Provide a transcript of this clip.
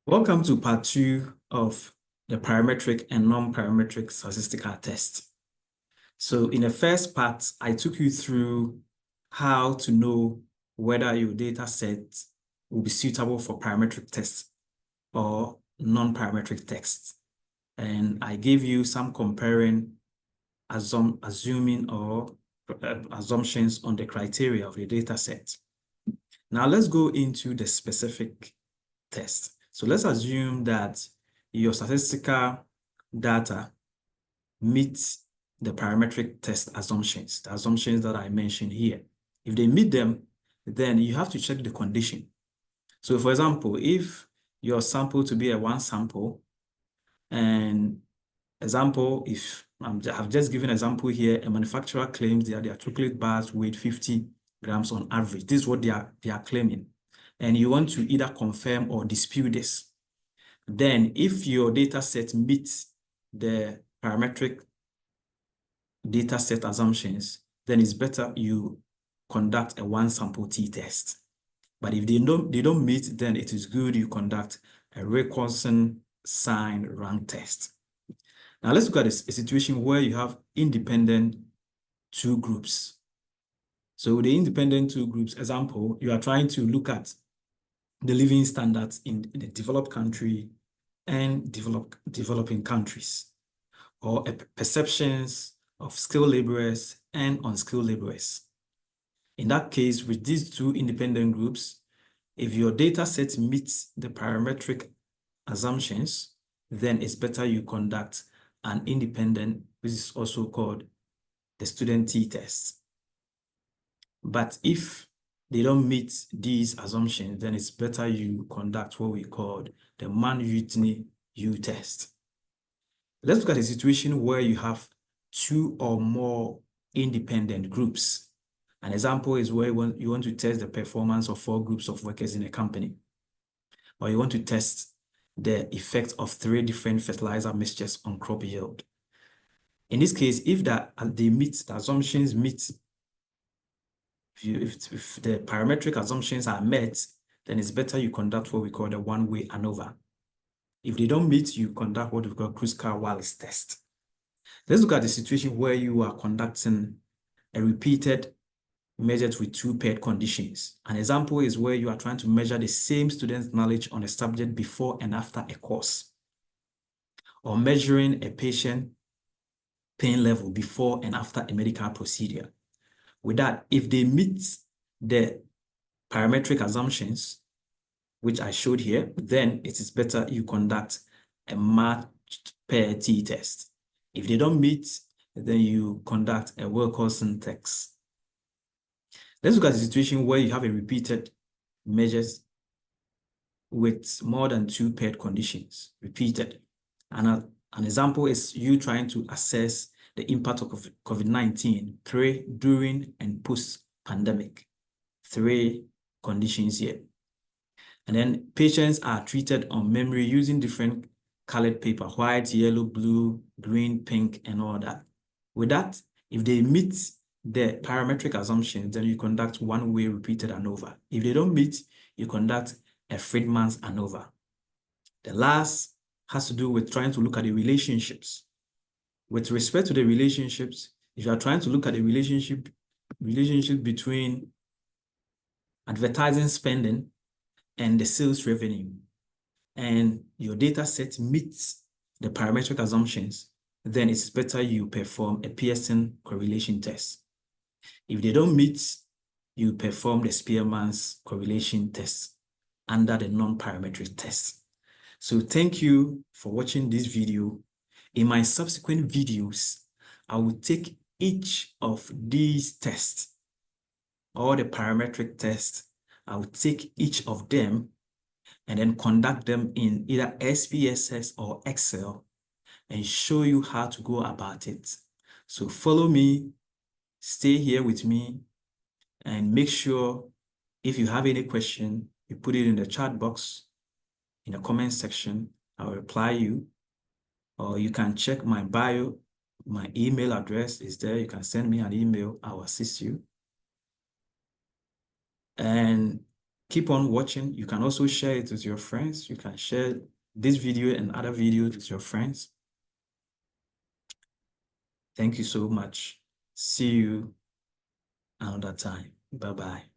Welcome to part 2 of the parametric and non-parametric statistical test. So in the first part, I took you through how to know whether your data set will be suitable for parametric tests or non-parametric tests. And I gave you some comparing assuming or assumptions on the criteria of the data set. Now let's go into the specific test. So let's assume that your statistical data meets the parametric test assumptions, the assumptions that I mentioned here. If they meet them, then you have to check the condition. So for example, if your sample to be a one sample, and example, if I've just given an example here, a manufacturer claims that their chocolate bars weigh 50 grams on average. This is what they are claiming. And you want to either confirm or dispute this. Then if your data set meets the parametric data set assumptions, then it's better you conduct a one sample t-test. But if they don't meet, then it is good you conduct a Wilcoxon sign rank test. Now let's look at a situation where you have independent two groups. So the independent two groups, example, you are trying to look at the living standards in the developed country and developing countries, or perceptions of skilled laborers and unskilled laborers. In that case, with these two independent groups, if your data set meets the parametric assumptions, then it's better you conduct an independent, which is also called the student t-test. But if they don't meet these assumptions, then it's better you conduct what we call the Mann-Whitney U-test. Let's look at a situation where you have two or more independent groups. An example is where you want to test the performance of 4 groups of workers in a company, or you want to test the effect of 3 different fertilizer mixtures on crop yield. In this case, if the assumptions meet, if the parametric assumptions are met, then it's better you conduct what we call the one-way ANOVA. If they don't meet, you conduct what we call Kruskal-Wallis test. Let's look at the situation where you are conducting a repeated measures with 2 paired conditions. An example is where you are trying to measure the same student's knowledge on a subject before and after a course, or measuring a patient pain level before and after a medical procedure. With that, if they meet the parametric assumptions, which I showed here, then it is better you conduct a matched pair t-test. If they don't meet, then you conduct a Wilcoxon test. Let's look at the situation where you have a repeated measures with more than 2 paired conditions, repeated. And an example is you trying to assess the impact of COVID-19 pre, during, and post-pandemic. 3 conditions here. And then patients are treated on memory using different colored paper, white, yellow, blue, green, pink, and all that. With that, if they meet the parametric assumptions, then you conduct one-way repeated ANOVA. If they don't meet, you conduct a Friedman's ANOVA. The last has to do with trying to look at the relationships. With respect to the relationships, if you are trying to look at the relationship between advertising spending and the sales revenue, and your data set meets the parametric assumptions, then it's better you perform a Pearson correlation test. If they don't meet, you perform the Spearman's correlation test under the non-parametric test. So thank you for watching this video. In my subsequent videos, I will take each of these tests, or the parametric tests, I will take each of them and then conduct them in either SPSS or Excel and show you how to go about it. So follow me, stay here with me, and make sure if you have any question, you put it in the chat box, in the comment section. I will reply you, or you can check my bio. My email address is there. You can send me an email. I will assist you. And Keep on watching. You can also share it with your friends. You can share this video and other videos with your friends. Thank you so much. See you another time. Bye-bye.